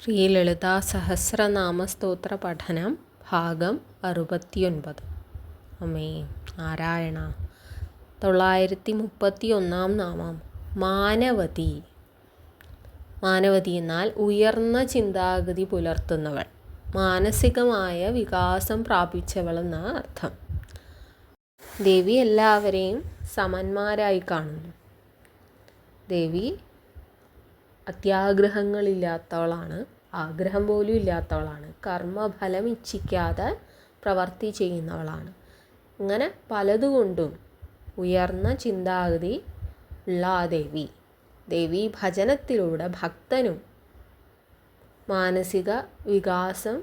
ശ്രീ ലളിതാ സഹസ്രനാമ സ്തോത്ര പഠനം ഭാഗം 69. അമ്മേ നാരായണ. 931 നാമം മാനവതി. മാനവതി എന്നാൽ ഉയർന്ന ചിന്താഗതി പുലർത്തുന്നവൾ, മാനസികമായ വികാസം പ്രാപിച്ചവൾ എന്ന അർത്ഥം. ദേവി എല്ലാവരെയും സമന്മാരായി കാണുന്നു. ദേവി അത്യാഗ്രഹങ്ങളില്ലാത്തവളാണ്, ആഗ്രഹം പോലും ഇല്ലാത്തവളാണ്, കർമ്മഫലം ഇച്ഛിക്കാതെ പ്രവർത്തി ചെയ്യുന്നവളാണ്. ഇങ്ങനെ പലതുകൊണ്ടും ഉയർന്ന ചിന്താഗതി ഉള്ള ആ ദേവി ഭജനത്തിലൂടെ ഭക്തനും മാനസിക വികാസം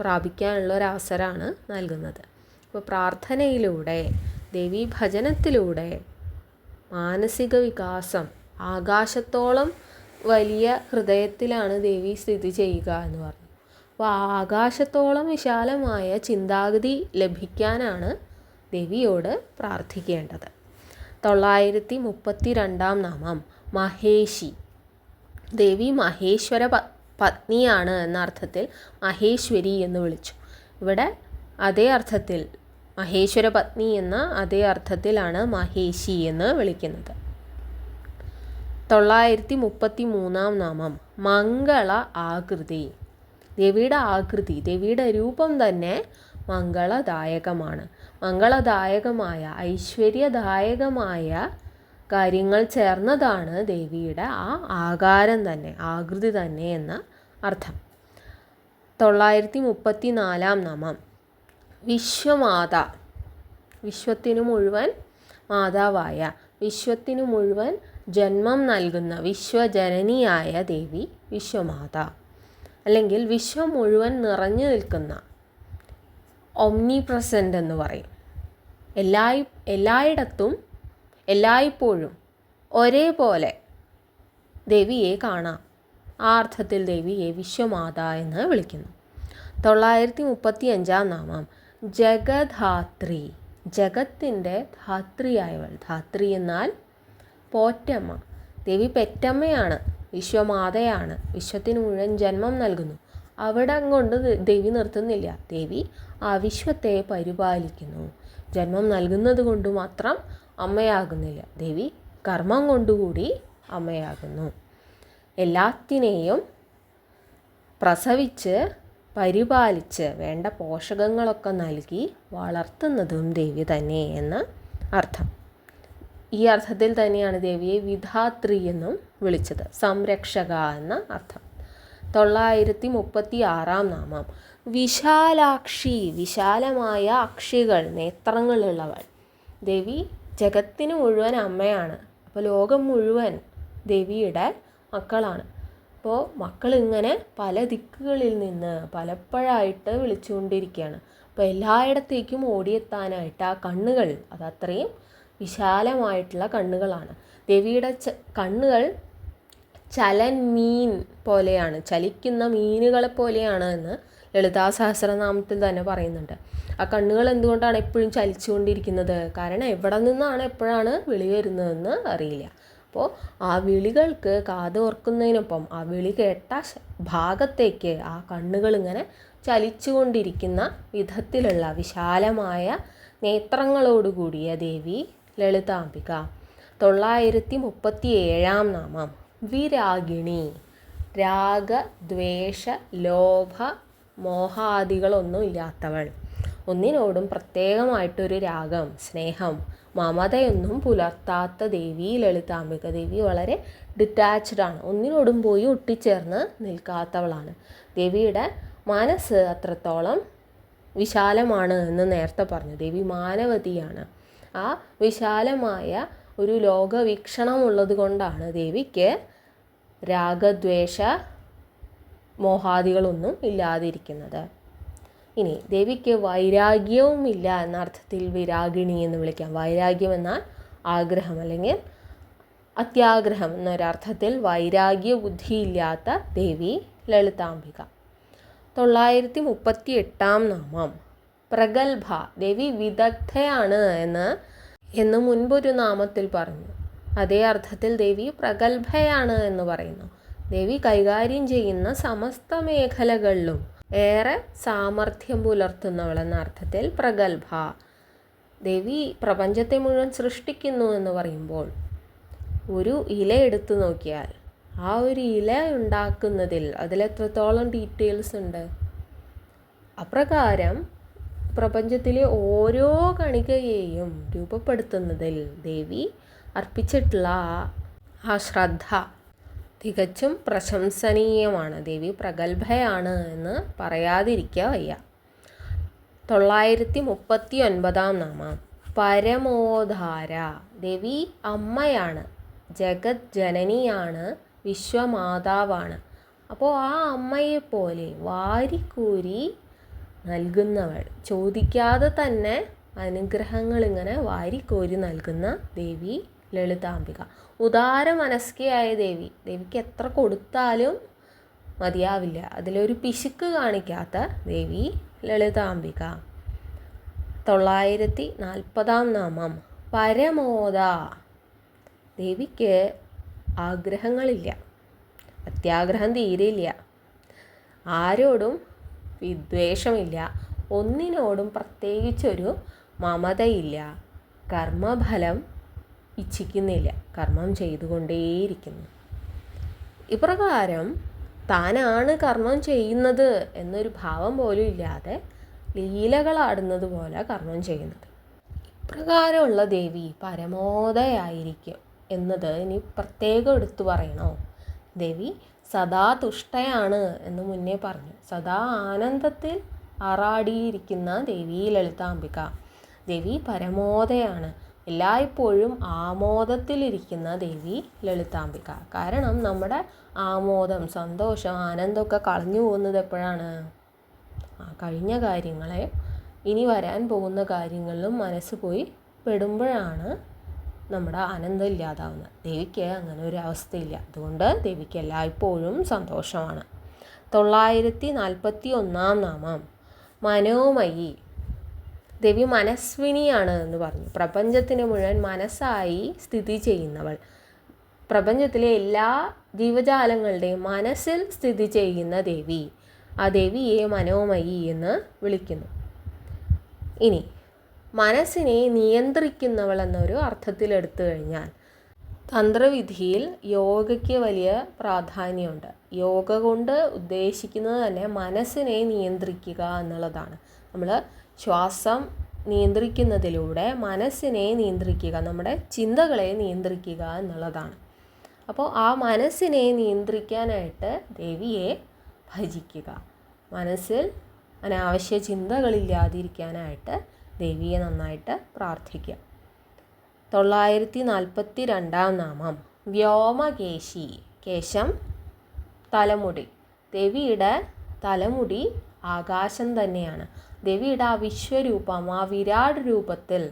പ്രാപിക്കാനുള്ള ഒരവസരമാണ് നൽകുന്നത്. അപ്പോൾ പ്രാർത്ഥനയിലൂടെ, ദേവി ഭജനത്തിലൂടെ മാനസിക വികാസം, ആകാശത്തോളം വലിയ ഹൃദയത്തിലാണ് ദേവി സ്ഥിതി ചെയ്യുക എന്ന് പറഞ്ഞു. അപ്പോൾ ആകാശത്തോളം വിശാലമായ ചിന്താഗതി ലഭിക്കാനാണ് ദേവിയോട് പ്രാർത്ഥിക്കേണ്ടത്. 932 നാമം മഹേഷി. ദേവി മഹേശ്വര പത്നിയാണ് എന്ന അർത്ഥത്തിൽ മഹേശ്വരി എന്ന് വിളിച്ചു. ഇവിടെ അതേ അർത്ഥത്തിൽ മഹേശ്വര പത്നി എന്ന അതേ അർത്ഥത്തിലാണ് മഹേഷി എന്ന് വിളിക്കുന്നത്. 933 നാമം മംഗള ആകൃതി. ദേവിയുടെ ആകൃതി, ദേവിയുടെ രൂപം തന്നെ മംഗളദായകമാണ്. മംഗളദായകമായ, ഐശ്വര്യദായകമായ കാര്യങ്ങൾ ചേർന്നതാണ് ദേവിയുടെ ആ ആകാരം തന്നെ, ആകൃതി തന്നെ എന്ന അർത്ഥം. 934 നാമം വിശ്വമാത. വിശ്വത്തിനു മുഴുവൻ മാതാവായ, വിശ്വത്തിനു മുഴുവൻ ജന്മം നൽകുന്ന വിശ്വജനനിയായ ദേവി വിശ്വമാത, അല്ലെങ്കിൽ വിശ്വം മുഴുവൻ നിറഞ്ഞു നിൽക്കുന്ന, ഒംനി പ്രസൻ്റ് എന്ന് പറയും. എല്ലായിടത്തും എല്ലായ്പ്പോഴും ഒരേപോലെ ദേവിയെ കാണാം. ആ അർത്ഥത്തിൽ ദേവിയെ വിശ്വമാത എന്ന് വിളിക്കുന്നു. 935 നാമം ജഗധാത്രി. ജഗത്തിൻ്റെ ധാത്രിയായവൾ. ധാത്രി എന്നാൽ പോറ്റമ്മ. ദേവി പെറ്റമ്മയാണ്, വിശ്വമാതയാണ്, വിശ്വത്തിന് മുഴുവൻ ജന്മം നൽകുന്നു. അവിടെ കൊണ്ട് ദേവി നിർത്തുന്നില്ല. ദേവി ആ വിശ്വത്തെ പരിപാലിക്കുന്നു. ജന്മം നൽകുന്നത് കൊണ്ട് മാത്രം അമ്മയാകുന്നില്ല, ദേവി കർമ്മം കൊണ്ടുകൂടി അമ്മയാകുന്നു. എല്ലാത്തിനെയും പ്രസവിച്ച് പരിപാലിച്ച് വേണ്ട പോഷകങ്ങളൊക്കെ നൽകി വളർത്തുന്നതും ദേവി തന്നെ എന്ന് അർത്ഥം. ഈ അർത്ഥത്തിൽ തന്നെയാണ് ദേവിയെ വിധാത്രി എന്നും വിളിച്ചത്, സംരക്ഷക എന്ന അർത്ഥം. 936 നാമം വിശാലാക്ഷി. വിശാലമായ അക്ഷികൾ, നേത്രങ്ങളുള്ളവൾ. ദേവി ജഗത്തിന് മുഴുവൻ അമ്മയാണ്. അപ്പോൾ ലോകം മുഴുവൻ ദേവിയുടെ മക്കളാണ്. അപ്പോൾ മക്കളിങ്ങനെ പല ദിക്കുകളിൽ നിന്ന് പലപ്പോഴായിട്ട് വിളിച്ചുകൊണ്ടിരിക്കുകയാണ്. അപ്പോൾ എല്ലായിടത്തേക്കും ഓടിയെത്താനായിട്ട് ആ കണ്ണുകൾ, അതത്രയും വിശാലമായിട്ടുള്ള കണ്ണുകളാണ്. ദേവിയുടെ കണ്ണുകൾ ചലൻമീൻ പോലെയാണ്, ചലിക്കുന്ന മീനുകളെ പോലെയാണ് എന്ന് ലളിതാ സഹസ്രനാമത്തിൽ തന്നെ പറയുന്നുണ്ട്. ആ കണ്ണുകൾ എന്തുകൊണ്ടാണ് എപ്പോഴും ചലിച്ചുകൊണ്ടിരിക്കുന്നത്? കാരണം എവിടെ നിന്നാണ് എപ്പോഴാണ് വിളി വരുന്നതെന്ന് അറിയില്ല. അപ്പോൾ ആ വിളികൾക്ക് കാതോർക്കുന്നതിനൊപ്പം ആ വിളി കേട്ട ഭാഗത്തേക്ക് ആ കണ്ണുകൾ ഇങ്ങനെ ചലിച്ചുകൊണ്ടിരിക്കുന്ന വിധത്തിലുള്ള വിശാലമായ നേത്രങ്ങളോടുകൂടിയ ദേവി ലളിതാംബിക. 937 നാമം വിരാഗിണി. രാഗ, ദ്വേഷ, ലോഭ, മോഹാദികളൊന്നും ഇല്ലാത്തവൾ. ഒന്നിനോടും പ്രത്യേകമായിട്ടൊരു രാഗം, സ്നേഹം, മമതയൊന്നും പുലർത്താത്ത ദേവി ലളിതാംബിക. ദേവി വളരെ ഡിറ്റാച്ച്ഡ് ആണ്, ഒന്നിനോടും പോയി ഒട്ടിച്ചേർന്ന് നിൽക്കാത്തവളാണ്. ദേവിയുടെ മനസ്സ് അത്രത്തോളം വിശാലമാണ് എന്ന് നേരത്തെ പറഞ്ഞു. ദേവി മാനവതിയാണ്. ആ വിശാലമായ ഒരു ലോകവീക്ഷണമുള്ളത് കൊണ്ടാണ് ദേവിക്ക് രാഗദ്വേഷ മോഹാദികളൊന്നും ഇല്ലാതിരിക്കുന്നത്. ഇനി ദേവിക്ക് വൈരാഗ്യവും ഇല്ല എന്ന അർത്ഥത്തിൽ വിരാഗിണി എന്ന് വിളിക്കാം. വൈരാഗ്യം എന്നാൽ ആഗ്രഹം അല്ലെങ്കിൽ അത്യാഗ്രഹം എന്നൊരർത്ഥത്തിൽ വൈരാഗ്യ ബുദ്ധിയില്ലാത്ത ദേവി ലളിതാംബിക. 938 നാമം പ്രഗത്ഭ. ദേവി വിദഗ്ധയാണ് എന്ന് മുൻപൊരു നാമത്തിൽ പറഞ്ഞു. അതേ അർത്ഥത്തിൽ ദേവി പ്രഗത്ഭയാണ് എന്ന് പറയുന്നു. ദേവി കൈകാര്യം ചെയ്യുന്ന സമസ്ത മേഖലകളിലും ഏറെ സാമർഥ്യം പുലർത്തുന്നവളെന്ന അർത്ഥത്തിൽ പ്രഗത്ഭ. ദേവി പ്രപഞ്ചത്തെ മുഴുവൻ സൃഷ്ടിക്കുന്നു എന്ന് പറയുമ്പോൾ ഒരു ഇല എടുത്തു നോക്കിയാൽ ആ ഒരു ഇല ഉണ്ടാക്കുന്നതിൽ അതിലെത്രത്തോളം ഡീറ്റെയിൽസ് ഉണ്ട്. അപ്രകാരം പ്രപഞ്ചത്തിലെ ഓരോ കണികയെയും രൂപപ്പെടുത്തുന്നതിൽ ദേവി അർപ്പിച്ചിട്ടുള്ള ആ ശ്രദ്ധ തികച്ചും പ്രശംസനീയമാണ്. ദേവി പ്രഗത്ഭയാണ് എന്ന് പറയാതിരിക്കുക വയ്യ. 939 നാമം പരമോധാര. ദേവി അമ്മയാണ്, ജഗത് ജനനിയാണ്, വിശ്വമാതാവാണ്. അപ്പോൾ ആ അമ്മയെപ്പോലെ വാരിക്കൂരി നൽകുന്നവൾ, ചോദിക്കാതെ തന്നെ അനുഗ്രഹങ്ങൾ ഇങ്ങനെ വാരിക്കോരി നൽകുന്ന ദേവി ലളിതാംബിക. ഉദാര മനസ്കയായ ദേവി. ദേവിക്ക് എത്ര കൊടുത്താലും മതിയാവില്ല. അതിലൊരു പിശുക്ക് കാണിക്കാത്ത ദേവി ലളിതാംബിക. 940 നാമം പരമോദ. ദേവിക്ക് ആഗ്രഹങ്ങളില്ല, അത്യാഗ്രഹം തീരെയില്ല, ആരോടും വിദ്വേഷമില്ല, ഒന്നിനോടും പ്രത്യേകിച്ചൊരു മമതയില്ല, കർമ്മഫലം ഇച്ഛിക്കുന്നില്ല, കർമ്മം ചെയ്തുകൊണ്ടേയിരിക്കുന്നു. ഇപ്രകാരം താനാണ് കർമ്മം ചെയ്യുന്നത് എന്നൊരു ഭാവം പോലും ഇല്ലാതെ ലീലകളാടുന്നത് പോലെ കർമ്മം ചെയ്യുന്നത്. ഇപ്രകാരമുള്ള ദേവി പരമോദയായിരിക്കും എന്നത് ഇനി പ്രത്യേകം എടുത്തു പറയണോ? ദേവി സദാ തുഷ്ടയാണ് എന്ന് മുന്നേ പറഞ്ഞു. സദാ ആനന്ദത്തിൽ ആറാടിയിരിക്കുന്ന ദേവി ലളിതാംബിക. ദേവി പരമോദയാണ്, എല്ലായ്പ്പോഴും ആമോദത്തിലിരിക്കുന്ന ദേവി ലളിതാംബിക. കാരണം നമ്മുടെ ആമോദം, സന്തോഷം, ആനന്ദമൊക്കെ കളഞ്ഞു പോകുന്നത് എപ്പോഴാണ്? കഴിഞ്ഞ കാര്യങ്ങളെ ഇനി വരാൻ പോകുന്ന കാര്യങ്ങളിലും മനസ്സ് പോയി പെടുമ്പോഴാണ് നമ്മുടെ ആനന്ദം ഇല്ലാതാവുന്നത്. ദേവിക്ക് അങ്ങനെ ഒരു അവസ്ഥയില്ല. അതുകൊണ്ട് ദേവിക്ക് എല്ലായ്പ്പോഴും സന്തോഷമാണ്. 941 നാമം മനോമയി. ദേവി മനസ്വിനിയാണ് എന്ന് പറഞ്ഞു. പ്രപഞ്ചത്തിന് മുഴുവൻ മനസ്സായി സ്ഥിതി ചെയ്യുന്നവൾ. പ്രപഞ്ചത്തിലെ എല്ലാ ജീവജാലങ്ങളുടെയും മനസ്സിൽ സ്ഥിതി ചെയ്യുന്ന ദേവി. ആ ദേവിയെ മനോമയി എന്ന് വിളിക്കുന്നു. ഇനി മനസ്സിനെ നിയന്ത്രിക്കുന്നവൾ എന്നൊരു അർത്ഥത്തിലെടുത്തു കഴിഞ്ഞാൽ തന്ത്രവിധിയിൽ യോഗയ്ക്ക് വലിയ പ്രാധാന്യമുണ്ട്. യോഗ കൊണ്ട് ഉദ്ദേശിക്കുന്നത് തന്നെ മനസ്സിനെ നിയന്ത്രിക്കുക എന്നുള്ളതാണ്. നമ്മൾ ശ്വാസം നിയന്ത്രിക്കുന്നതിലൂടെ മനസ്സിനെ നിയന്ത്രിക്കുക, നമ്മുടെ ചിന്തകളെ നിയന്ത്രിക്കുക എന്നുള്ളതാണ്. അപ്പോൾ ആ മനസ്സിനെ നിയന്ത്രിക്കാനായിട്ട് ദേവിയെ ഭജിക്കുക. മനസ്സിൽ അനാവശ്യ ചിന്തകളില്ലാതിരിക്കാനായിട്ട് ദേവിയെ നന്നായിട്ട് പ്രാർത്ഥിക്കുക. 942 നാമം വ്യോമകേശി. കേശം തലമുടി. ദേവിയുടെ തലമുടി ആകാശം തന്നെയാണ്. ദേവിയുടെ ആ വിശ്വരൂപം, ആ വിരാട് രൂപത്തിൽ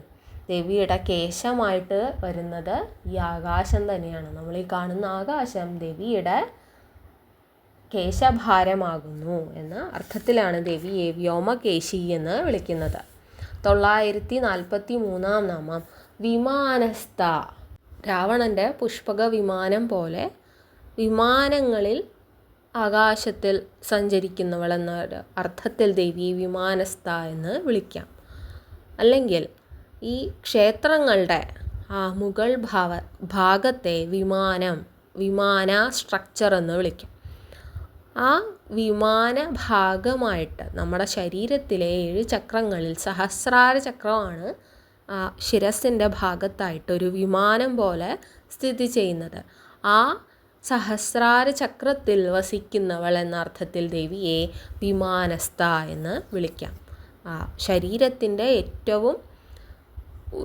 ദേവിയുടെ കേശമായിട്ട് വരുന്നത് ഈ ആകാശം തന്നെയാണ്. നമ്മൾ ഈ കാണുന്ന ആകാശം ദേവിയുടെ കേശഭാരമാകുന്നു എന്ന അർത്ഥത്തിലാണ് ദേവിയെ വ്യോമകേശി എന്ന് വിളിക്കുന്നത്. 943 നാമം വിമാനസ്ഥ. രാവണൻ്റെ പുഷ്പക വിമാനം പോലെ വിമാനങ്ങളിൽ ആകാശത്തിൽ സഞ്ചരിക്കുന്നവൾ എന്ന അർത്ഥത്തിൽ ദേവിയെ വിമാനസ്ഥ എന്ന് വിളിക്കാം. അല്ലെങ്കിൽ ഈ ക്ഷേത്രങ്ങളുടെ ആ മുകൾ ഭാഗത്തെ വിമാന സ്ട്രക്ചർ എന്ന് വിളിക്കും. ആ വിമാന ഭാഗമായിട്ട് നമ്മുടെ ശരീരത്തിലെ 7 ചക്രങ്ങളിൽ സഹസ്രാര ചക്രമാണ് ആ ശിരസിൻ്റെ ഭാഗത്തായിട്ടൊരു വിമാനം പോലെ സ്ഥിതി ചെയ്യുന്നത്. ആ സഹസ്രാര ചക്രത്തിൽ വസിക്കുന്നവൾ എന്ന അർത്ഥത്തിൽ ദേവിയെ വിമാനസ്ഥ എന്ന് വിളിക്കാം. ആ ശരീരത്തിൻ്റെ ഏറ്റവും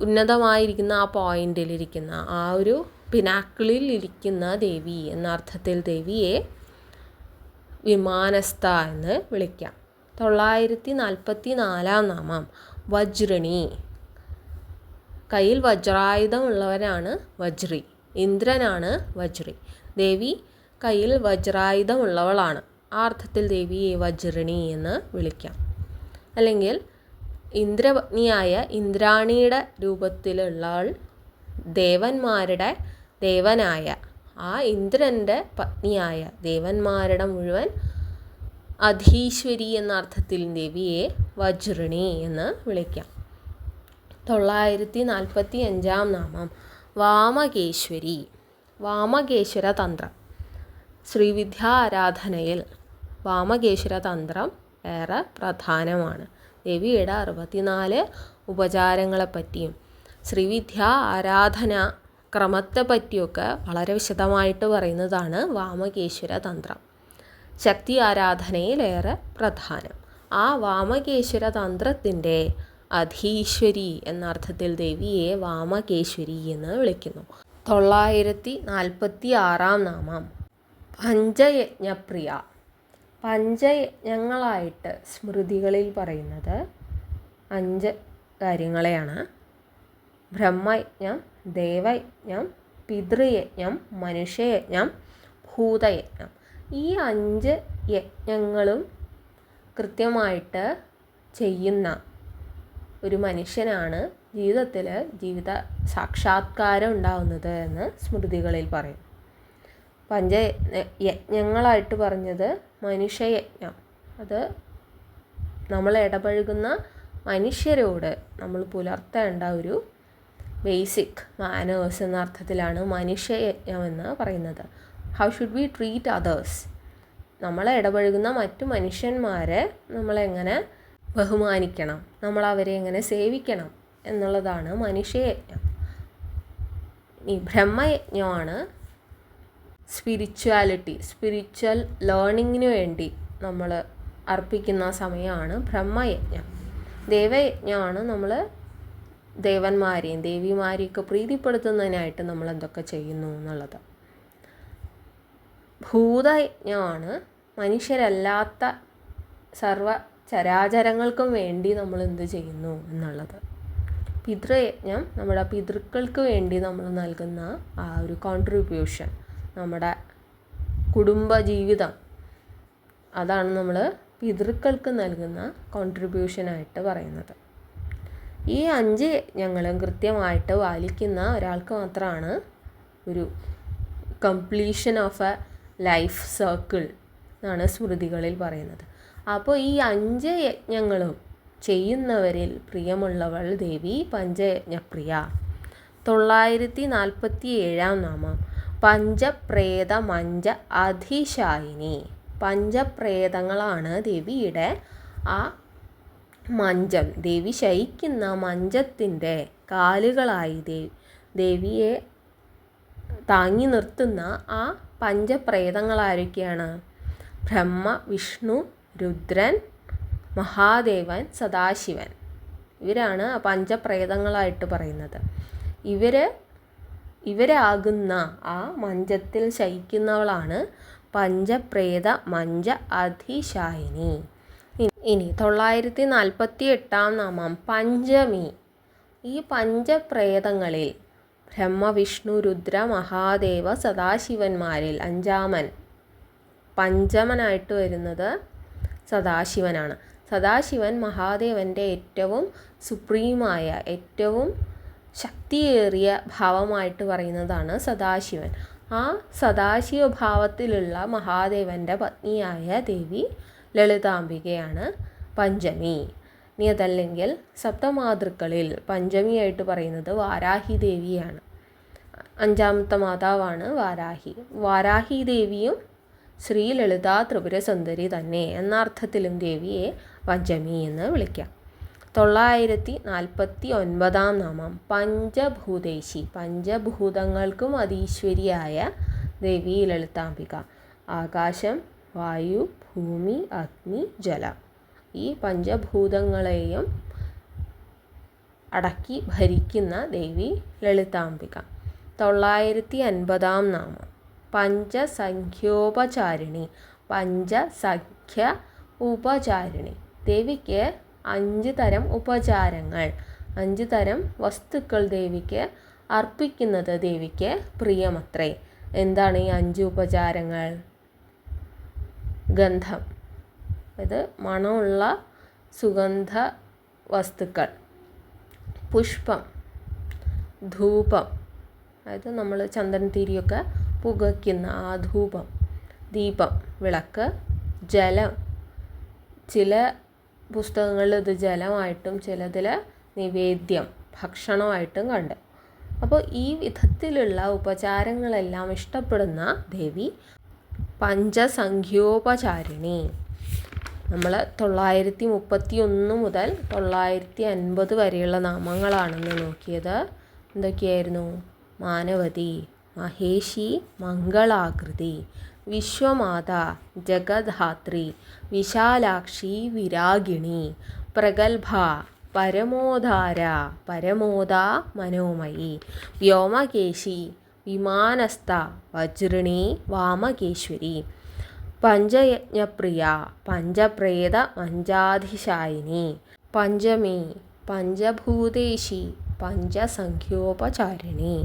ഉന്നതമായിരിക്കുന്ന ആ പോയിന്റിലിരിക്കുന്ന ആ ഒരു പിനാക്കിളിൽ ഇരിക്കുന്ന ദേവി എന്ന അർത്ഥത്തിൽ ദേവിയെ വിമാനസ്ഥ എന്ന് വിളിക്കാം. 944 നാമം വജ്രിണി. കയ്യിൽ വജ്രായുധമുള്ളവരാണ് വജ്രി. ഇന്ദ്രനാണ് വജ്രി. ദേവി കയ്യിൽ വജ്രായുധമുള്ളവളാണ്. ആ അർത്ഥത്തിൽ ദേവിയെ വജ്രിണി എന്ന് വിളിക്കാം. അല്ലെങ്കിൽ ഇന്ദ്രപത്നിയായ ഇന്ദ്രാണിയുടെ രൂപത്തിലുള്ളവൾ ദേവന്മാരുടെ ദേവനായ ആ ഇന്ദ്രൻ്റെ പത്നിയായ ദേവന്മാരുടെ മുഴുവൻ അധീശ്വരി എന്ന അർത്ഥത്തിൽ ദേവിയെ വജ്രിണി എന്ന് വിളിക്കാം. 945 നാമം വാമകേശ്വരി. വാമകേശ്വര തന്ത്രം. ശ്രീവിദ്യാ ആരാധനയിൽ വാമകേശ്വര തന്ത്രം ഏറെ പ്രധാനമാണ്. ദേവിയുടെ 64 ഉപചാരങ്ങളെപ്പറ്റിയും ശ്രീവിദ്യാ ആരാധന ക്രമത്തെ പറ്റിയൊക്കെ വളരെ വിശദമായിട്ട് പറയുന്നതാണ് വാമകേശ്വര തന്ത്രം. ശക്തി ആരാധനയിലേറെ പ്രധാനം. ആ വാമകേശ്വര തന്ത്രത്തിൻ്റെ അധീശ്വരി എന്ന അർത്ഥത്തിൽ ദേവിയെ വാമകേശ്വരി എന്ന് വിളിക്കുന്നു. 946 നാമം പഞ്ചയജ്ഞപ്രിയ. പഞ്ചയജ്ഞങ്ങളായിട്ട് സ്മൃതികളിൽ പറയുന്നത് 5 കാര്യങ്ങളെയാണ്. ബ്രഹ്മയജ്ഞം, ദേവയജ്ഞം, പിതൃയജ്ഞം, മനുഷ്യയജ്ഞം, ഭൂതയജ്ഞം. ഈ 5 യജ്ഞങ്ങളും കൃത്യമായിട്ട് ചെയ്യുന്ന ഒരു മനുഷ്യനാണ് ജീവിതത്തിൽ ജീവിത സാക്ഷാത്കാരം ഉണ്ടാവുന്നത് എന്ന് സ്മൃതികളിൽ പറയും. പഞ്ചയജ്ഞങ്ങളായിട്ട് പറഞ്ഞത് മനുഷ്യയജ്ഞം. അത് നമ്മൾ ഇടപഴകുന്ന മനുഷ്യരോട് നമ്മൾ പുലർത്തേണ്ട ഒരു ബേസിക് മാനേഴ്സ് എന്ന അർത്ഥത്തിലാണ് മനുഷ്യയജ്ഞം എന്ന് പറയുന്നത്. How should we treat others? നമ്മളെ ഇടപഴകുന്ന മറ്റു മനുഷ്യന്മാരെ നമ്മളെങ്ങനെ ബഹുമാനിക്കണം, നമ്മളവരെ എങ്ങനെ സേവിക്കണം എന്നുള്ളതാണ് മനുഷ്യയജ്ഞം. ഈ ബ്രഹ്മയജ്ഞമാണ് സ്പിരിച്വൽ ലേണിങ്ങിന് വേണ്ടി നമ്മൾ അർപ്പിക്കുന്ന സമയമാണ് ബ്രഹ്മയജ്ഞം. ദേവയജ്ഞമാണ് നമ്മൾ ദേവന്മാരെയും ദേവിമാരെയൊക്കെ പ്രീതിപ്പെടുത്തുന്നതിനായിട്ട് നമ്മൾ എന്തൊക്കെ ചെയ്യുന്നു എന്നുള്ളത്. ഭൂതയജ്ഞമാണ് മനുഷ്യരല്ലാത്ത സർവ ചരാചരങ്ങൾക്കും വേണ്ടി നമ്മൾ എന്ത് ചെയ്യുന്നു എന്നുള്ളത്. പിതൃയജ്ഞം നമ്മുടെ പിതൃക്കൾക്ക് വേണ്ടി നമ്മൾ നൽകുന്ന ആ ഒരു കോൺട്രിബ്യൂഷൻ, നമ്മുടെ കുടുംബജീവിതം, അതാണ് നമ്മൾ പിതൃക്കൾക്ക് നൽകുന്ന കോൺട്രിബ്യൂഷനായിട്ട് പറയുന്നത്. ഈ 5 യജ്ഞങ്ങളും കൃത്യമായിട്ട് പാലിക്കുന്ന ഒരാൾക്ക് മാത്രമാണ് ഒരു completion of A life circle എന്നാണ് സ്മൃതികളിൽ പറയുന്നത്. അപ്പോൾ ഈ 5 യജ്ഞങ്ങളും ചെയ്യുന്നവരിൽ പ്രിയമുള്ളവൾ ദേവി പഞ്ചയജ്ഞപ്രിയ. 947 നാമം പഞ്ചപ്രേത മഞ്ച അധിശായിനി. പഞ്ചപ്രേതങ്ങളാണ് ദേവിയുടെ ആ മഞ്ചം, ദേവി ശയിക്കുന്ന മഞ്ചത്തിൻ്റെ കാലുകളായി ദേവിയെ താങ്ങി നിർത്തുന്ന ആ പഞ്ചപ്രേതങ്ങളാരൊക്കെയാണ്? ബ്രഹ്മ, വിഷ്ണു, രുദ്രൻ, മഹാദേവൻ, സദാശിവൻ. ഇവരാണ് പഞ്ചപ്രേതങ്ങളായിട്ട് പറയുന്നത്. ഇവരാകുന്ന ആ മഞ്ചത്തിൽ ശയിക്കുന്നവളാണ് പഞ്ചപ്രേത മഞ്ച അധിശായിനി. ഇനി 948 നാമം പഞ്ചമി. ഈ പഞ്ചപ്രേതങ്ങളിൽ ബ്രഹ്മ, വിഷ്ണു, രുദ്ര, മഹാദേവ, സദാശിവന്മാരിൽ പഞ്ചമനായിട്ട് വരുന്നത് സദാശിവനാണ്. സദാശിവൻ മഹാദേവൻ്റെ ഏറ്റവും സുപ്രീമായ ഏറ്റവും ശക്തിയേറിയ ഭാവമായിട്ട് പറയുന്നതാണ് സദാശിവൻ. ആ സദാശിവ ഭാവത്തിലുള്ള മഹാദേവൻ്റെ പത്നിയായ ദേവി ലളിതാംബികയാണ് പഞ്ചമി. ഇനി അതല്ലെങ്കിൽ സപ്തമാതൃക്കളിൽ പഞ്ചമിയായിട്ട് പറയുന്നത് വാരാഹി ദേവിയാണ്. 5ാമത്തെ മാതാവാണ് വാരാഹി. വാരാഹി ദേവിയും ശ്രീ ലളിതാ ത്രിപുര സുന്ദരി തന്നെ എന്ന അർത്ഥത്തിലും ദേവിയെ പഞ്ചമി എന്ന് വിളിക്കാം. 949 നാമം പഞ്ചഭൂതേശി. പഞ്ചഭൂതങ്ങൾക്കും അതീശ്വരിയായ ദേവി ലളിതാംബിക. ആകാശം, വായു, ഭൂമി, അഗ്നി, ജലം, ഈ പഞ്ചഭൂതങ്ങളെയും അടക്കി ഭരിക്കുന്ന ദേവി ലളിതാംബിക. 950 നാമം പഞ്ചസംഖ്യോപചാരിണി. പഞ്ചസംഖ്യ ഉപചാരിണി. ദേവിക്ക് 5 തരം ഉപചാരങ്ങൾ, 5 തരം വസ്തുക്കൾ ദേവിക്ക് അർപ്പിക്കുന്നത് ദേവിക്ക് പ്രിയമത്രേ. എന്താണ് ഈ 5 ഉപചാരങ്ങൾ? ഗന്ധം, അത് മണമുള്ള സുഗന്ധ വസ്തുക്കൾ. പുഷ്പം, ധൂപം, അതായത് നമ്മൾ ചന്ദനത്തിരിയൊക്കെ പുകയ്ക്കുന്ന ആ ധൂപം, ദീപം, വിളക്ക്, ജലം. ചില പുസ്തകങ്ങളിൽ ഇത് ജലമായിട്ടും ചിലതിൽ നിവേദ്യം, ഭക്ഷണമായിട്ടും കണ്ട്. അപ്പോൾ ഈ വിധത്തിലുള്ള ഉപചാരങ്ങളെല്ലാം ഇഷ്ടപ്പെടുന്ന ദേവി പഞ്ചസംഖ്യോപചാരിണി. നമ്മൾ 931 മുതൽ 950 വരെയുള്ള നാമങ്ങളാണെന്ന് നോക്കിയത്. എന്തൊക്കെയായിരുന്നു? മാനവതി, മഹേഷി, മംഗളാകൃതി, വിശ്വമാത, ജഗദ്ധാത്രി, വിശാലാക്ഷി, വിരാഗിണി, പ്രഗത്ഭ, പരമോധാര, പരമോദ, മനോമയി, വ്യോമകേശി, വിമാനസ്ഥ, വജ്രിണി, വാമകേശ്വരി, പഞ്ചയജ്ഞപ്രിയ, പഞ്ചപ്രേത മഞ്ചാധിശായിനി, പഞ്ചമി, പഞ്ചഭൂതേശി, പഞ്ചസംഖ്യോപചാരിണി.